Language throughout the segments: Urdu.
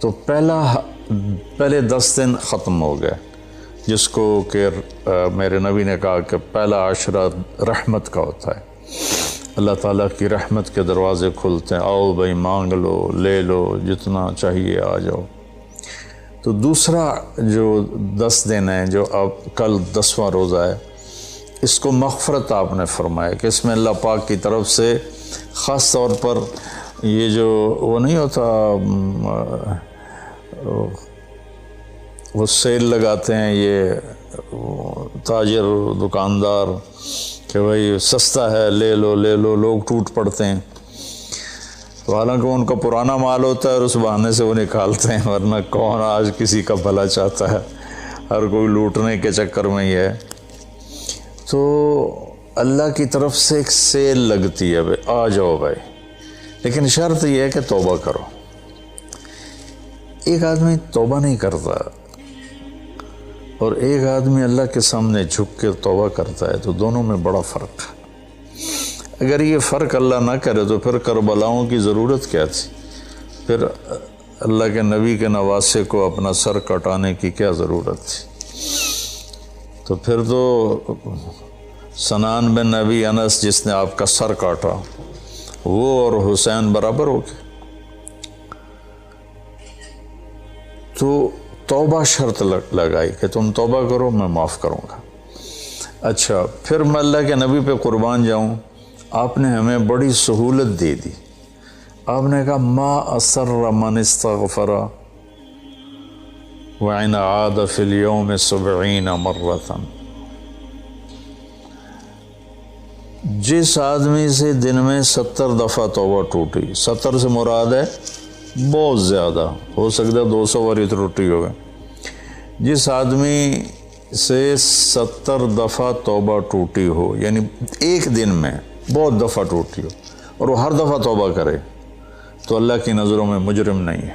تو پہلے 10 دن ختم ہو گئے، جس کو کہ میرے نبی نے کہا کہ پہلا عشرہ رحمت کا ہوتا ہے، اللہ تعالیٰ کی رحمت کے دروازے کھلتے ہیں، آؤ بھائی مانگ لو، لے لو، جتنا چاہیے آ جاؤ۔ تو دوسرا جو 10 دن ہیں، جو اب کل 10واں روزہ ہے، اس کو مغفرت آپ نے فرمایا کہ اس میں اللہ پاک کی طرف سے خاص طور پر یہ جو وہ نہیں ہوتا، وہ سیل لگاتے ہیں یہ تاجر دکاندار کہ بھائی سستا ہے، لے لو لے لو، لوگ ٹوٹ پڑتے ہیں، تو حالانکہ ان کا پرانا مال ہوتا ہے اور اس بہانے سے وہ نکالتے ہیں، ورنہ کون آج کسی کا بھلا چاہتا ہے، ہر کوئی لوٹنے کے چکر میں ہی ہے۔ تو اللہ کی طرف سے ایک سیل لگتی ہے، بھائی آ جاؤ بھائی، لیکن شرط یہ ہے کہ توبہ کرو۔ ایک آدمی توبہ نہیں کرتا اور ایک آدمی اللہ کے سامنے جھک کے توبہ کرتا ہے، تو دونوں میں بڑا فرق ہے۔ اگر یہ فرق اللہ نہ کرے تو پھر کربلاؤں کی ضرورت کیا تھی؟ پھر اللہ کے نبی کے نواسے کو اپنا سر کٹانے کی کیا ضرورت تھی؟ تو پھر تو سنان بن نبی انس جس نے آپ کا سر کاٹا، وہ اور حسین برابر ہو گئے۔ تو توبہ شرط لگائی کہ تم توبہ کرو، میں معاف کروں گا۔ اچھا، پھر میں اللہ کے نبی پہ قربان جاؤں، آپ نے ہمیں بڑی سہولت دے دی۔ آپ نے کہا ما اسر من استغفر وَإِنْ عَادَ فِي الْيَوْمِ 70 مرة۔ جس آدمی سے دن میں 70 دفعہ توبہ ٹوٹی، 70 سے مراد ہے بہت زیادہ، ہو سکتا ہے 200 باری ٹوٹی ہوگا، جس آدمی سے 70 دفعہ توبہ ٹوٹی ہو، یعنی ایک دن میں بہت دفعہ ٹوٹی ہو اور وہ ہر دفعہ توبہ کرے، تو اللہ کی نظروں میں مجرم نہیں ہے۔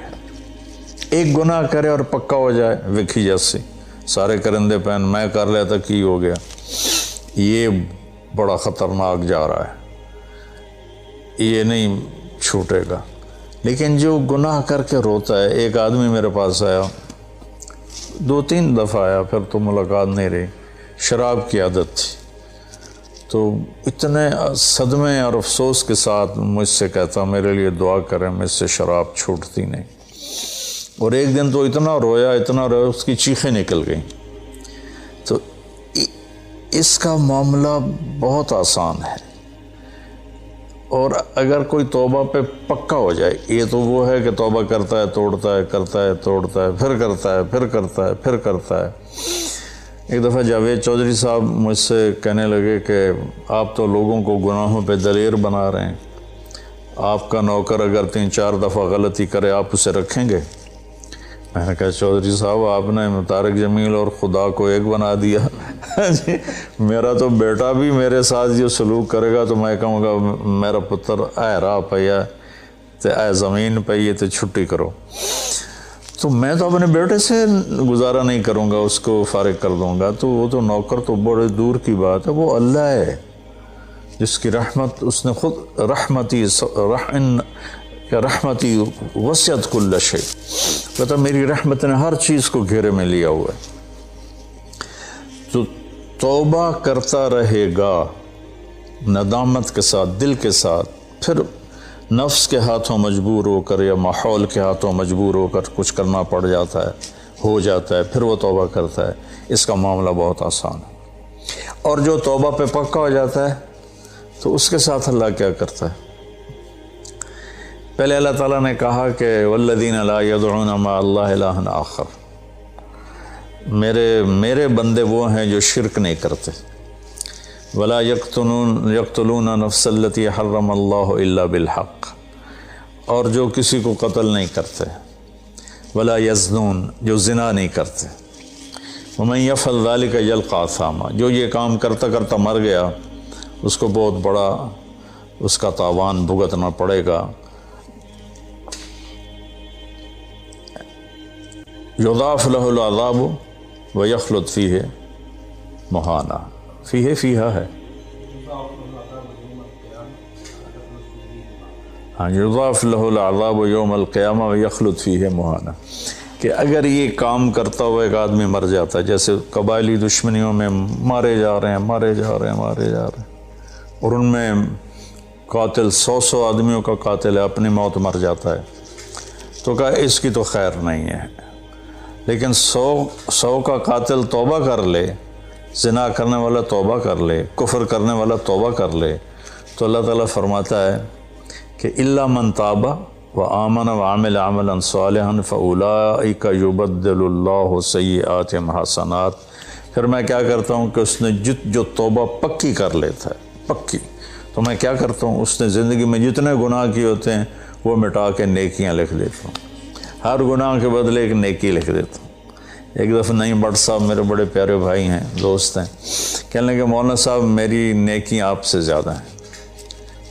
ایک گناہ کرے اور پکا ہو جائے، وکھی جیسی سارے کرندے پہن میں کر لیا تھا کی ہو گیا، یہ بڑا خطرناک جا رہا ہے، یہ نہیں چھوٹے گا۔ لیکن جو گناہ کر کے روتا ہے، ایک آدمی میرے پاس آیا، 2-3 دفعہ آیا، پھر تو ملاقات نہیں رہی، شراب کی عادت تھی، تو اتنے صدمے اور افسوس کے ساتھ مجھ سے کہتا میرے لیے دعا کریں، مجھ سے شراب چھوٹتی نہیں۔ اور ایک دن تو اتنا رویا اس کی چیخیں نکل گئیں۔ تو اس کا معاملہ بہت آسان ہے، اور اگر کوئی توبہ پہ پکا ہو جائے، یہ تو وہ ہے کہ توبہ کرتا ہے توڑتا ہے، کرتا ہے توڑتا ہے، پھر کرتا ہے، پھر کرتا ہے، پھر کرتا ہے۔ ایک دفعہ جاوید چودھری صاحب مجھ سے کہنے لگے کہ آپ تو لوگوں کو گناہوں پہ دلیر بنا رہے ہیں، آپ کا نوکر اگر 3-4 دفعہ غلطی کرے آپ اسے رکھیں گے؟ میں نے کہا چودھری صاحب آپ نے طارق جمیل اور خدا کو ایک بنا دیا، میرا تو بیٹا بھی میرے ساتھ جو سلوک کرے گا تو میں کہوں گا میرا پتر اے راہ پیا تے اے زمین پئی تے چھٹی کرو۔ تو میں تو اپنے بیٹے سے گزارا نہیں کروں گا، اس کو فارغ کر دوں گا، تو وہ تو نوکر تو بڑے دور کی بات ہے، وہ اللہ ہے جس کی رحمت، اس نے خود رحمتی وسعت کل شیء، کہتا میری رحمت نے ہر چیز کو گھیرے میں لیا ہوا ہے۔ تو توبہ کرتا رہے گا ندامت کے ساتھ، دل کے ساتھ، پھر نفس کے ہاتھوں مجبور ہو کر یا ماحول کے ہاتھوں مجبور ہو کر کچھ کرنا پڑ جاتا ہے، ہو جاتا ہے، پھر وہ توبہ کرتا ہے۔ اس کا معاملہ بہت آسان ہے۔ اور جو توبہ پہ پکا ہو جاتا ہے تو اس کے ساتھ اللہ کیا کرتا ہے؟ پہلے اللہ تعالیٰ نے کہا کہ والذین لا یدعون مع اللہ الہ آخر، میرے بندے وہ ہیں جو شرک نہیں کرتے، ولا یقتلون نفس التی حرم اللہ الا بالحق، اور جو کسی کو قتل نہیں کرتے، ولا یزنون، جو زنا نہیں کرتے، ومن یفعل ذلک یلقى اثاما، جو یہ کام کرتا کرتا مر گیا اس کو بہت بڑا اس کا تاوان بھگتنا پڑے گا۔ یضاعف له العذاب ویخلد فیہ مہانا، فیہا ہے، ہاں یضاف لہ العذاب یوم القیامہ ویخلد فیہ مہانا، کہ اگر یہ کام کرتا ہوا ایک آدمی مر جاتا ہے، جیسے قبائلی دشمنیوں میں مارے جا رہے ہیں اور ان میں قاتل 100 آدمیوں کا قاتل ہے، اپنی موت مر جاتا ہے، تو کہا اس کی تو خیر نہیں ہے، لیکن 100 کا قاتل توبہ کر لے، زنا کرنے والا توبہ کر لے، کفر کرنے والا توبہ کر لے، تو اللہ تعالیٰ فرماتا ہے کہ الا من تاب وآمن وعمل عملا صالحا فاولئک یبدل اللہ سیئاتہم حسنات، پھر میں کیا کرتا ہوں کہ اس نے جو توبہ پکی کر لیتا ہے، پکی، تو میں کیا کرتا ہوں اس نے زندگی میں جتنے گناہ کیے ہوتے ہیں وہ مٹا کے نیکیاں لکھ دیتا ہوں، ہر گناہ کے بدلے ایک نیکی لکھ دیتا ہوں۔ ایک دفعہ نعیم بٹ صاحب میرے بڑے پیارے بھائی ہیں، دوست ہیں، کہنے لگے مولانا صاحب میری نیکیاں آپ سے زیادہ ہیں۔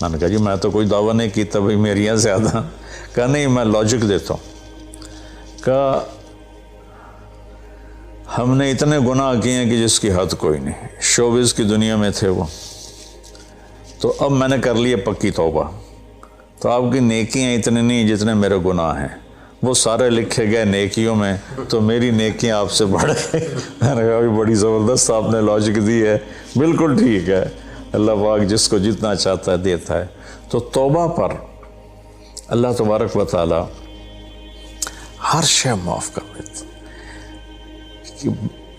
میں نے کہا جی میں تو کوئی دعویٰ نہیں کیتا بھائی میریاں زیادہ، کہا نہیں میں لاجک دیتا ہوں، کہا ہم نے اتنے گناہ کیے ہیں کہ جس کی حد کوئی نہیں، شوبز کی دنیا میں تھے وہ، تو اب میں نے کر لیے پکی توبہ، تو آپ کی نیکیاں اتنے نہیں جتنے میرے گناہ ہیں، وہ سارے لکھے گئے نیکیوں میں، تو میری نیکیاں آپ سے بڑھ گئی۔ میں نے کہا بڑی زبردست آپ نے لاجک دی ہے، بالکل ٹھیک ہے، اللہ پاک جس کو جتنا چاہتا ہے دیتا ہے۔ تو توبہ پر اللہ تبارک و تعالی ہر شے معاف کر دیتا،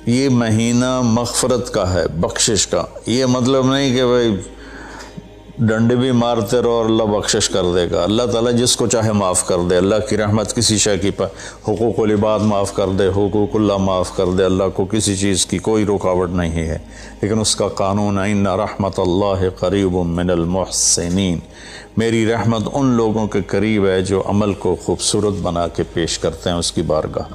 یہ مہینہ مغفرت کا ہے، بخشش کا، یہ مطلب نہیں کہ بھائی ڈنڈے بھی مارتے رہو اور اللہ بخشش کر دے گا، اللہ تعالیٰ جس کو چاہے معاف کر دے، اللہ کی رحمت کسی شے کی حقوق العباد معاف کر دے، حقوق اللہ معاف کر دے، اللہ کو کسی چیز کی کوئی رکاوٹ نہیں ہے، لیکن اس کا قانون ہے ان رحمت اللہ قریب من المحسنین، میری رحمت ان لوگوں کے قریب ہے جو عمل کو خوبصورت بنا کے پیش کرتے ہیں اس کی بارگاہ۔